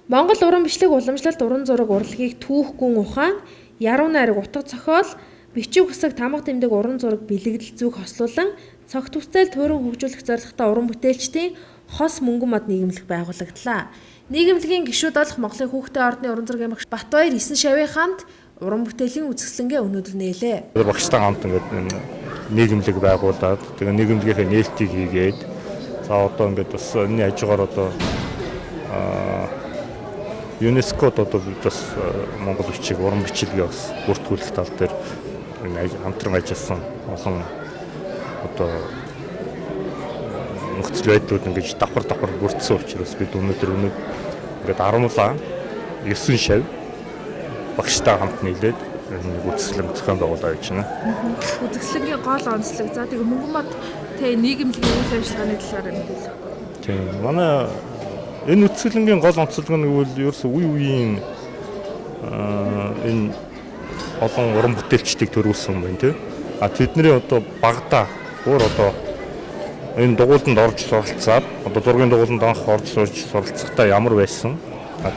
Монгол уран бичлэг уламжлалт уран зураг урлагийг түүх гүн ухаан, яруу найраг утга зохиол, бичиг үсэг тамга тэмдэг уран зураг бэлэгдэл зүг хослуулан цогт үстэл төрөн хөгжүүлэх зорилготой уран бүтээлчдийн хос мөнгөн мод нийгэмлэг байгуулагдлаа. Нийгэмлэгийн гишүүд болох Монголын хүүхдийн ордны уран зургийн багш Батбаяр 9 шавийн хамт уран бүтээлийн үзэсгэлэнгээ өнөөдөр нээлээ. Багштай хамт ингээд нийгэмлэг байгуулад тэгээ нийгэмлэгийнхээ нээлтийг хийгээд за одоо ингээд бас энэ хажуугаар одоо ЮНЕСКОд одоо бас Монгол бичиг уран бичлэгийг бас бүртгүүлэх тал дээр хамтран ажилласан олон одоо нөхцөл байдлууд ингэж давхар бүрдсэн учраас бид өнөөдөр ингээд 9 шав багштай хамт нийлээд үзэсгэлэн зохион байгуулаад байж байна. Үзэсгэлэнгийн гол онцлог за тэгээ мөнгөн мод нийгэмлэгийн үйл ажиллагааны талаар мэдээлэл. Тийм манай энэ үзэсгэлэнгийн гол онцлог нь гэвэл ерөөсөө үеийн энэ олон уран бүтээлчдийг төрүүлсэн юм байна тийм. Тэдний одоо багада өөр одоо энэ дугуйланд орж суралцаад одоо зургийн дугуйланд анх орж суралцахдаа ямар байсан.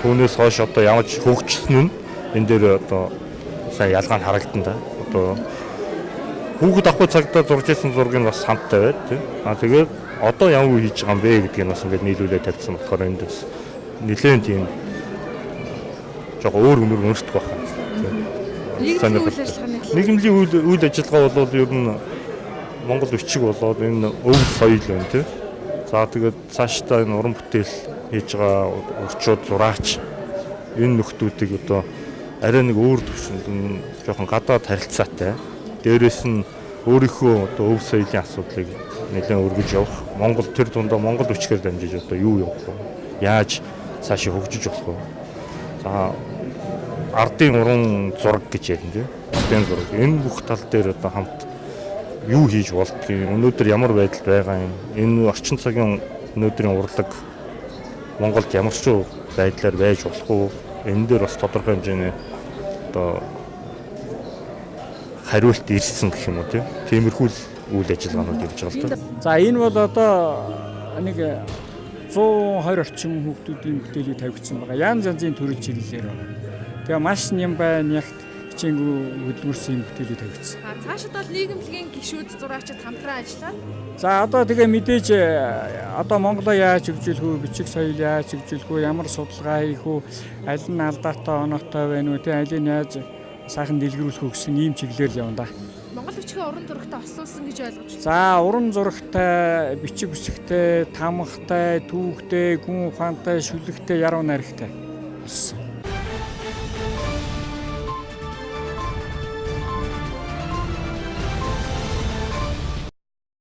Түүнээс хойш одоо ямар ч хөгжсөн нь энэ дээр одоо сайн ялгаа нь харагдан да. Одоо хүүхэд ахгүй цагтаа зурж исэн зургийг бас хамттай байд тийм. Тэгээд одоо ямар үе хийж байгаа юм бэ гэдгийг бас ингээд нийлүүлээд тавьсан болохоор энд бас нэлээд тийм жоохон өөр өнөр өнөртөх байна. Нийгэмлэгийн үйл ажиллагаа бол ер нь Монгол бичиг болоод энэ өв соёл байна тийм. За тэгээд цаашдаа энэ уран бүтээл хийж байгаа урчууд зураач энэ нөхдүүдийг одоо арай нэг өөр төвшөнд жоохон гадаад харилцаатай. Дээрээс нь өөрийнхөө одоо өв соёлын асуудлыг нэлээд өргөж явах. Монгол тэр дундаа Монгол бичгээр дамжиж одоо юу явах вэ? Яаж цаашаа хөгжиж болох вэ? За ардын уран зураг гэж ярина тийм. Ардын зураг. Энэ бүх тал дээр одоо хамт юу хийж болдгийг өнөөдөр ямар байдал байгаа юм? Энэ орчин цагийн өнөөдрийн урлаг Монголд ямар ч байдлаар байж болох уу? Энэ дээр бас тодорхой хэмжээний одоо хариулт ирсэн гэх юм уу тийм. Тиймэрхүү үйл ажиллагаанууд явж байгаа л да. За энэ бол одоо нэг 120 орчим хүүхдүүдийн бүтээлийг тавьчихсан байгаа. Янз янзын төрөл чиглэлээр байна. Тэгээ маш нямбай нягт хичээнгүй хөдөлмөрсөн юм бүтээлийг тавьчихсан. Цаашид бол нийгэмлэгийн гишүүд зураачид хамтран ажиллаад. За одоо тэгээ мэдээж одоо Монголоо яаж хөгжүүлэх үү, бичиг соёл яаж хөгжүүлэх үү, ямар судалгаа хийх үү, аль нь алдаатай оноотой байна уу, тэгээ алийг яаж сайхан дэлгэрүүлэх үү гэсэн ийм чиглэлээр л явна да. Монгол бичгийн уран зурагтай ослуулсан гэж ойлгож байна. За уран зурагтай, бичиг үсэгтэй, тамгатай, түүхтэй, гүн ухаантай, шүлэгтэй, яруу найрагтай болсон.